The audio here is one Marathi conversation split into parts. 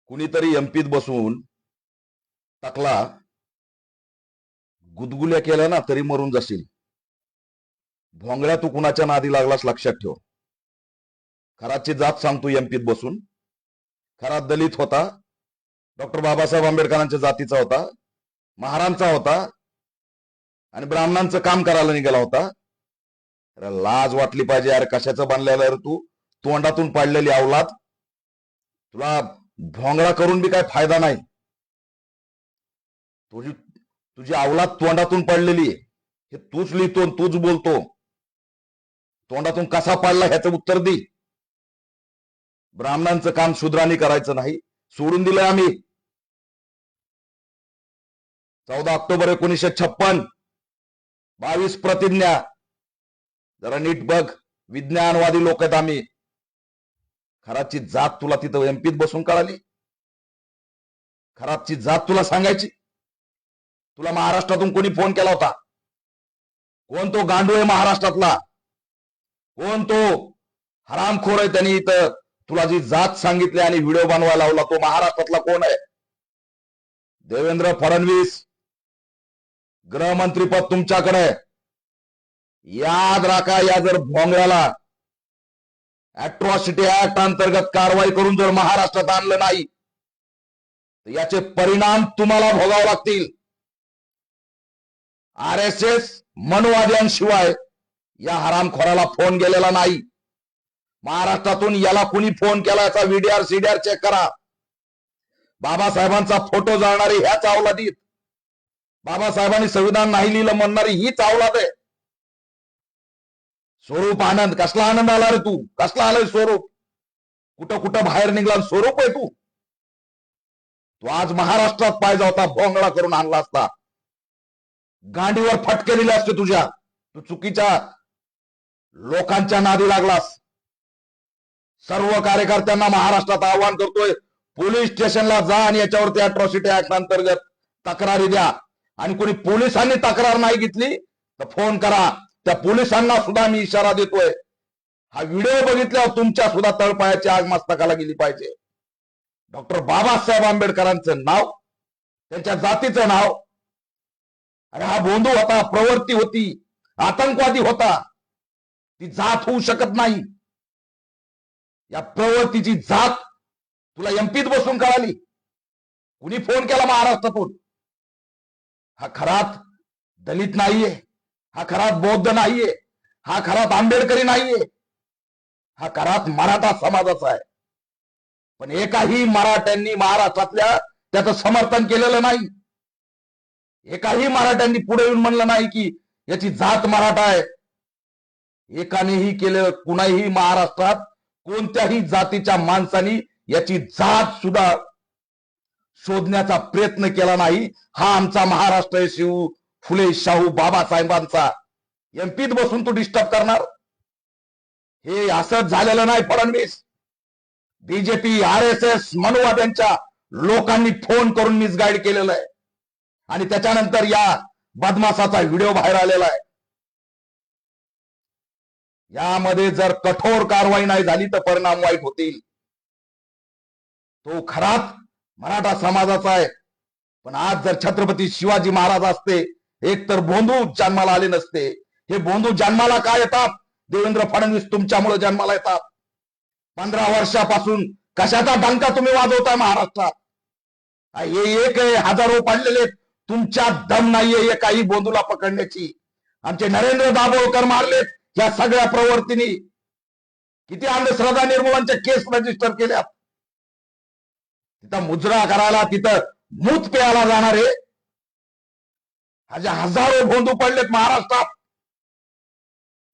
कुणीतरी एमपीत बसून टाकला, गुदगुल्या केल्या ना तरी मरून जाशील. भोंगळ्या तू कुणाच्या नादी लागलास लक्षात ठेव. खराची जात सांगतो एमपीत बसून. खरा दलित होता, डॉक्टर बाबासाहेब आंबेडकरांच्या जातीचा होता, महारांचा होता आणि ब्राह्मणांचं काम करायला निघाला होता. लाज वाटली पाहिजे यार. कशाचं बनलेलं तू? तोंडातून पाडलेली अवलाद. तुला भोंगळा करून बी काय फायदा नाही. तुझी तुझी अवलाद तोंडातून पडलेली आहे. हे तूच लिहितो, तूच बोलतो. तोंडातून कसा पाडला ह्याचं उत्तर दे. ब्राह्मणांचं काम शूद्रांनी करायचं नाही, सोडून दिलंय आम्ही. 14 ऑक्टोबर 1956, 22 प्रतिज्ञा. जरा नीट बघ, विज्ञानवादी लोक आहेत आम्ही. खराची जात तुला तिथं एमपीत बसून कळाली? खराची जात तुला सांगायची? तुला महाराष्ट्रातून कोणी फोन केला होता? कोण तो गांडू आहे महाराष्ट्रातला? कोण तो हरामखोर आहे? त्यांनी इथं तुला जी जात सांगितली आणि व्हिडिओ बनवायला लावला, तो महाराष्ट्रातला कोण आहे? देवेंद्र फडणवीस. गृहमंत्रीपद तुमच्याकडे आहे. याद राखा, या जर भोंगळ्याला अॅट्रॉसिटी ऍक्ट अंतर्गत कारवाई करून जर महाराष्ट्रात आणलं नाही तर याचे परिणाम तुम्हाला भोगावे लागतील. RSS मनुवाद्यांशिवाय या हरामखोराला फोन गेलेला नाही. महाराष्ट्रातून याला कुणी फोन केला याचा व्हीडीआर सीडीआर चेक करा. बाबासाहेबांचा फोटो जाळणारी ह्याच अवलादीत, बाबासाहेबांनी संविधान नाही लिहिलं म्हणणारी हीच अवलाद आहे. स्वरूप आनंद, कसला आनंद आला रे तू? कसला आलाय स्वरूप? कुठं कुठं बाहेर निघला स्वरूप आहे तू. तू आज महाराष्ट्रात पाहिजे होता, भोंगळा करून आणला असता. गांडीवर फटके दिले असते तुझ्या. तू चुकीच्या लोकांच्या नादी लागलास. सर्व कार्यकर्त्यांना महाराष्ट्रात आवाहन करतोय, पोलीस स्टेशनला जा आणि याच्यावरती अॅट्रॉसिटी ऍक्ट अंतर्गत तक्रारी द्या. आणि कोणी पोलिसांनी तक्रार नाही घेतली तर फोन करा. त्या पोलिसांना सुद्धा मी इशारा देतोय, हा व्हिडिओ बघितल्यावर तुमच्या सुद्धा तळपायाची आग मस्तकाला गेली पाहिजे. डॉक्टर बाबासाहेब आंबेडकरांचं नाव, त्यांच्या जातीचं नाव. अरे हा बोंधू होता, प्रवृत्ती होती, आतंकवादी होता. ती जात होऊ शकत नाही. या प्रवृत्तीची जात तुला एमपीत बसून कळाली? कुणी फोन केला महाराष्ट्रातून? हा खरात दलित नाहीये, हा खरात बौद्ध नाहीये, हा खरात आंबेडकरी नाहीये, हा खरात मराठा समाजाचा आहे. पण एकाही मराठ्यांनी महाराष्ट्रातल्या त्याचं समर्थन केलेलं नाही. एकाही मराठ्यांनी पुढे येऊन म्हणलं नाही की याची जात मराठा आहे. एकानेही केलं, कुणाही महाराष्ट्रात कोणत्याही जातीच्या माणसानी याची जात सुद्धा शोधण्याचा प्रयत्न केला नाही. हा आमचा महाराष्ट्र आहे, शिव फुले शाहू बाबासाहेबांचा. एमपीत बसून तू डिस्टर्ब करणार? हे असंच झालेलं नाही फडणवीस. बीजेपी RSS मनुवाद्यांच्या लोकांनी फोन करून मिसगाईड केलेलं आहे आणि त्याच्यानंतर या बदमाशाचा व्हिडिओ बाहेर आलेला आहे. यामध्ये जर कठोर कारवाई नाही झाली तर परिणाम वाईट होतील. तो खरात मराठा समाजाचा आहे. पण आज जर छत्रपती शिवाजी महाराज असते, एक तर बोंधू जन्माला आले नसते. हे बोंधू जन्माला काय येतात? देवेंद्र फडणवीस तुमच्यामुळे जन्माला येतात. 15 वर्षापासून कशाचा डंका तुम्ही वाजवताय महाराष्ट्रात? हे एक हजारो पडलेले, तुमच्या दम नाहीये एकाही बोंधूला पकडण्याची. आमचे नरेंद्र दाभोळकर मारलेत या सगळ्या प्रवृत्तींनी. किती अंधश्रद्धा निर्मूलनच्या केस रजिस्टर केल्या. तिथं मुजरा करायला, तिथं मूत प्यायला जाणारे हजारो बोंधू पडलेत महाराष्ट्रात.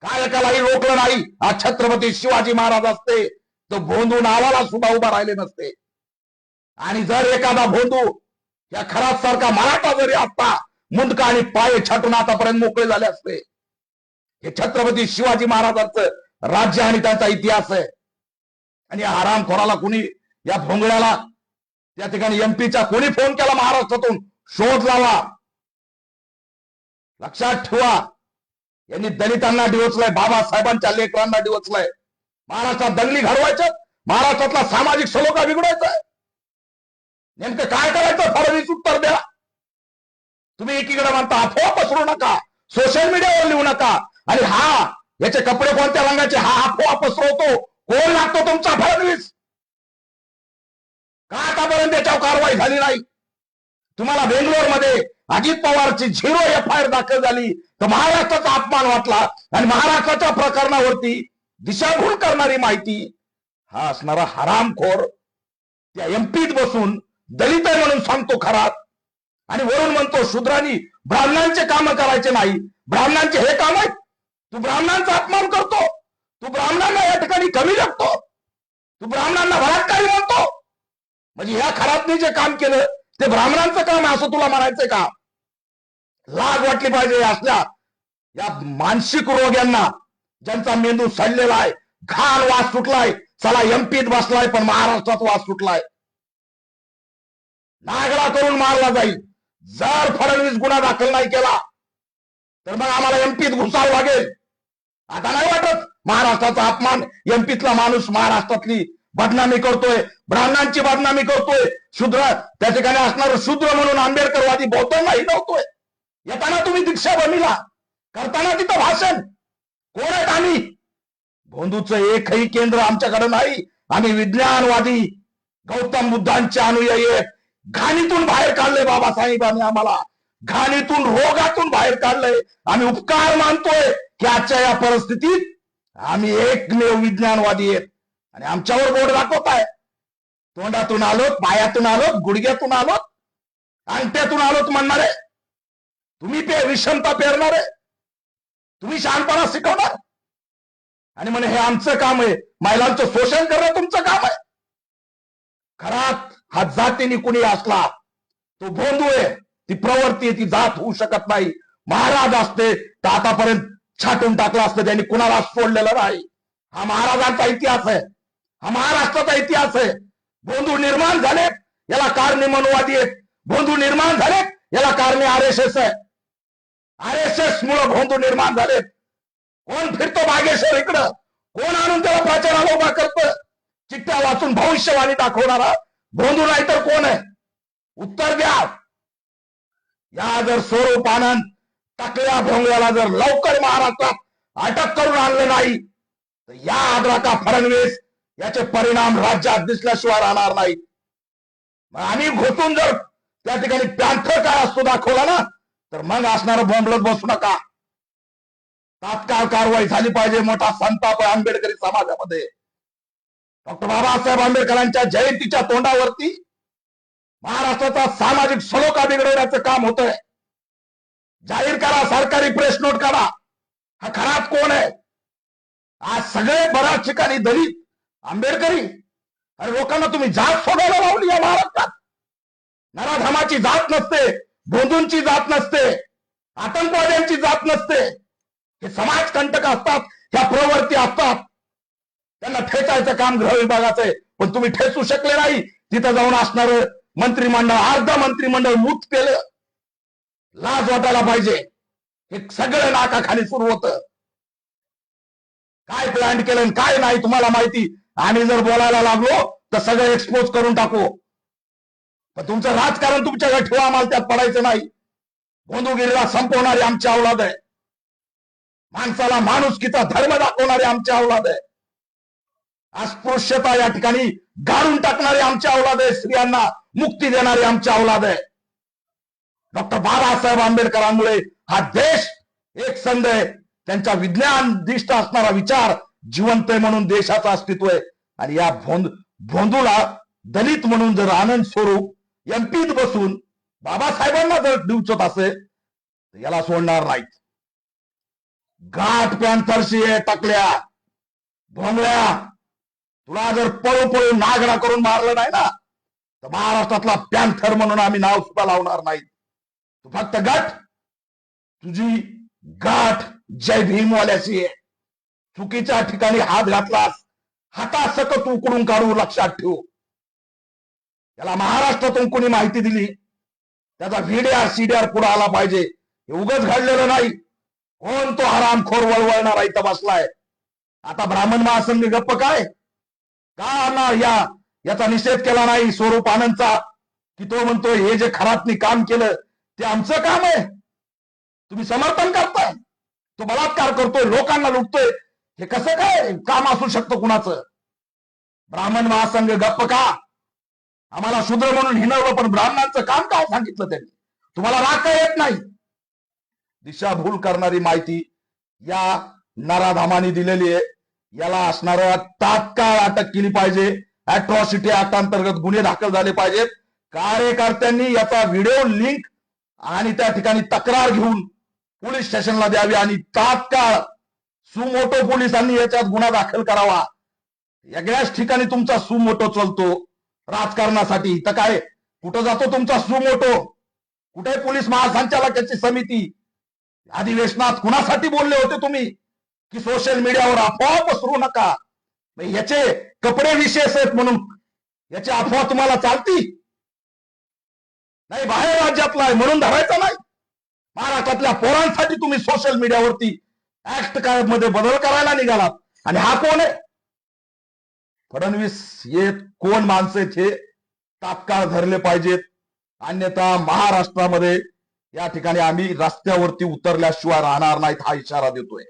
काय एकालाही रोखलं नाही. आज छत्रपती शिवाजी महाराज असते तर बोंधू नावाला सुद्धा उभा राहिले नसते. आणि जर एखादा बोंधू या खरात सारखा मराठा जरी असता, मुंडका आणि पाय छाटून आतापर्यंत मोकळे झाले असते. हे छत्रपती शिवाजी महाराजांचं राज्य आणि त्यांचा इतिहास आहे. आणि या हरामखोराला कुणी, या भोंगळ्याला त्या ठिकाणी एमपीचा कोणी फोन केला महाराष्ट्रातून? शोध लावा. लक्षात ठेवा, यांनी दलितांना डिवचलंय, बाबासाहेबांच्या लेकरांना डिवचलंय. महाराष्ट्रात दंगली घडवायच्या, महाराष्ट्रातला सामाजिक सलोखा बिघडवायचा. नेमकं काय करायचं फडणवीस उत्तर द्या. तुम्ही एकीकडे म्हणता अफवा पसरू नका, सोशल मीडियावर लिहू नका, आणि याचे कपडे कोणत्या रंगाचे, अफवा पसरवतो कोण लागतो तुमचा फडणवीस? का आतापर्यंत त्याच्यावर कारवाई झाली नाही? तुम्हाला बेंगलोरमध्ये अजित पवारची 0 FIR दाखल झाली तर महाराष्ट्राचा अपमान वाटला, आणि महाराष्ट्राच्या प्रकरणावरती दिशाभूल करणारी माहिती हा असणारा हरामखोर त्या एमपीत बसून दलित आहे म्हणून सांगतो खरा, आणि वरून म्हणतो शूद्रांनी ब्राह्मणांचे काम करायचे नाही, ब्राह्मणांचे हे काम आहे. तू ब्राह्मणांचा अपमान करतो, तू ब्राह्मणांना या ठिकाणी कमी लागतो, तू ब्राह्मणांना बलात्कारी म्हणतो. म्हणजे ह्या खरातने जे काम केलं ते ब्राह्मणांचं काम आहे असं तुला म्हणायचंय का? लाज वाटली पाहिजे असल्या या मानसिक रोग्यांना, ज्यांचा मेंदू सडलेला आहे, घाण वास सुटलाय. चला एमपीत बसलाय पण महाराष्ट्रात वास सुटलाय. नागडा करून मारला जाईल. जर फडणवीस गुन्हा दाखल नाही केला तर मग आम्हाला एमपीत घुसावं लागेल. आता नाही वाटत महाराष्ट्राचा अपमान, एमपीतला माणूस महाराष्ट्रातली बदनामी करतोय, ब्राह्मणांची बदनामी करतोय, शूद्र त्या ठिकाणी असणार शूद्र म्हणून आंबेडकरवादी बौद्धांना हिणवतोय. येताना तुम्ही दीक्षाभूमीला, करताना तिथं भाषण. कोण आहेत आम्ही? भोंदूचं एकही केंद्र आमच्याकडे नाही. आम्ही विज्ञानवादी गौतम बुद्धांचे अनुयायी आहेत. घाणीतून बाहेर काढले बाबासाहेबांनी आम्हाला, घाणीतून रोगातून बाहेर काढलंय. आम्ही उपकार मानतोय की आजच्या या परिस्थितीत आम्ही एकमेव विज्ञानवादी आहेत, आणि आमच्यावर बोट दाखवताय. तोंडातून आलोत, पायातून आलोत, गुडघ्यातून आलोत, अंगठ्यातून आलोत म्हणणारे तुम्ही विषमता पेरणारे, तुम्ही शहाणपणा शिकवणार, आणि म्हणे हे आमचं काम आहे, महिलांचं शोषण करणं तुमचं काम आहे. खरात हा जातीने कुणी असला तो भोंदू आहे, ती प्रवृत्ती आहे, ती जात होऊ शकत नाही. महाराज असते तर आतापर्यंत छाटून टाकला असतं, त्यांनी कुणाला सोडलेलं नाही. हा महाराजांचा इतिहास आहे, हा महाराष्ट्राचा इतिहास आहे. भोंदू निर्माण झाले याला कारणे मनोवादी आहेत, भोंदू निर्माण झाले याला कारणे RSS आहे. RSS मुळे भोंदू निर्माण झालेत. कोण फिरतो बागेश्वर इकडं, कोण आणून त्याला प्रचाराला उभा करतं? चिठ्ठ्या वाचून भविष्यवाणी दाखवणारा भोंदू नाही तर कोण आहे? उत्तर द्या. या जर स्वरूप आनंद टाकल्या भोंगल्याला जर लवकर महाराष्ट्रात अटक करून आणलं नाही तर या आद्राका फडणवीस याचे परिणाम राज्यात दिसल्याशिवाय राहणार नाही. आम्ही घुसून जर त्या ठिकाणी पॅन्थर काय असतो दाखवला ना तर मग असणारं बोंबलत बसू नका. तात्काळ कारवाई झाली पाहिजे. मोठा संताप आहे आंबेडकरी समाजामध्ये. डॉक्टर बाबासाहेब आंबेडकरांच्या जयंतीच्या तोंडावरती महाराष्ट्राचा सामाजिक सलोखा बिघडवण्याचं काम होतंय. जाहीर करा, सरकारी प्रेस नोट करा, हा खरात कोण आहे. आज सगळे बऱ्याच ठिकाणी दलित आंबेडकरी, अरे लोकांना तुम्ही जात सोडायला लावली या महाराष्ट्रात. नराधमाची जात नसते, भोंदूंची जात नसते, आतंकवाद्यांची जात नसते. हे समाज कंटक असतात, ह्या प्रवृत्ती असतात. त्यांना ठेचायचं काम गृह विभागाचं आहे, पण तुम्ही ठेचू शकले नाही. तिथं जाऊन असणार मंत्रिमंडळ, अर्ध मंत्रिमंडळ मूत केलं. लाज वाटायला पाहिजे. हे सगळं नाकाखाली सुरू होतं. काय प्लॅन केलं काय नाही तुम्हाला माहिती. आम्ही जर बोलायला लागलो तर सगळं एक्सपोज करून टाकू. पण तुमचं राजकारण तुमच्याकडे ठेवा, आम्हाला त्यात पडायचं नाही. भोंदूगिरीला संपवणारी आमची औलाद आहे. माणसाला माणुसकीचा धर्म दाखवणारे आमची औलाद आहे. अस्पृश्यता या ठिकाणी गाळून टाकणारी आमची औलाद आहे. स्त्रियांना मुक्ती देणारी आमची औलाद आहे. डॉक्टर बाबासाहेब आंबेडकरांमुळे हा देश एक संघ आहे. त्यांचा विज्ञानदिष्ट असणारा विचार जिवंत आहे म्हणून देशाचं अस्तित्व आहे. आणि या भोंदूला दलित म्हणून जर आनंद स्वरूप एमपीत बसून बाबासाहेबांना जर डिवचत असेल तर याला सोडणार नाहीत. गाठ पॅन्थरशी टाकल्या भोंगळ्या, तुला जर पळू पळू नागडा करून मारलं नाही ना तर महाराष्ट्रातला पॅन्थर म्हणून आम्ही नाव सुद्धा लावणार नाही. तू फक्त गाठ, तुझी गाठ जय भीमवाल्याशी आहे. चुकीच्या ठिकाणी हात घातलास, हातासकट उकडून काढू, लक्षात ठेवू. त्याला महाराष्ट्रातून कोणी माहिती दिली त्याचा VDR CDR पुढे आला पाहिजे. हे उगाच घडलेलं नाही. कोण तो हरामखोर वळवळणारा इथं बसलाय. आता ब्राह्मण महासंघ गप्प काय का ना याचा निषेध केला नाही स्वरूप आनंदचा, की तो म्हणतो हे जे खरातनी काम केलं ते आमचं काम आहे, तुम्ही समर्थन करताय, तो बलात्कार करतोय, लोकांना लुटतोय, हे कसं काय काम असू शकतं कुणाचं? ब्राह्मण महासंघ गप्प का? आम्हाला शूद्र म्हणून हिणवलं, पण ब्राह्मणांचं काम काय सांगितलं त्यांनी? तुम्हाला राग काय येत नाही? दिशाभूल करणारी माहिती या नराधामाने दिलेली आहे. याला असणाऱ्या तात्काळ अटक केली पाहिजे. अॅट्रॉसिटी ऍक्ट अंतर्गत गुन्हे दाखल झाले पाहिजेत. कार्यकर्त्यांनी याचा व्हिडिओ लिंक आणि त्या ठिकाणी तक्रार घेऊन पोलीस स्टेशनला द्यावी आणि तात्काळ सुमोटो पोलिसांनी याच्यात गुन्हा दाखल करावा. वेगळ्याच ठिकाणी तुमचा सुमोटो चलतो राजकारणासाठी. तर काय कुठं जातो तुमचा सुमोटो? कुठे पोलीस महासंचालकाची समिती? अधिवेशनात कुणासाठी बोलले होते तुम्ही की सोशल मीडियावर अफवा पसरू नका? याचे कपडे विशेष आहेत म्हणून याची अफवा तुम्हाला चालती नाही? बाहेर राज्यातला आहे म्हणून धरायचा नाही? महाराष्ट्रातल्या पोरांसाठी तुम्ही सोशल मीडियावरती ऍक्ट काय मध्ये बदल करायला निघालात. आणि हा कोण आहे? फडणवीस हे कोण माणसं आहेत हे तात्काळ धरले पाहिजेत. अन्यथा महाराष्ट्रामध्ये या ठिकाणी आम्ही रस्त्यावरती उतरल्याशिवाय राहणार नाहीत हा इशारा देतोय.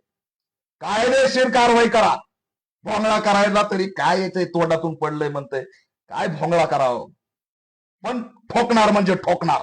कायदेशीर कारवाई करा. भोंगळा करायला तरी काय येते, तोंडातून पडलंय म्हणतंय, काय भोंगळा करावं, पण ठोकणार म्हणजे ठोकणार.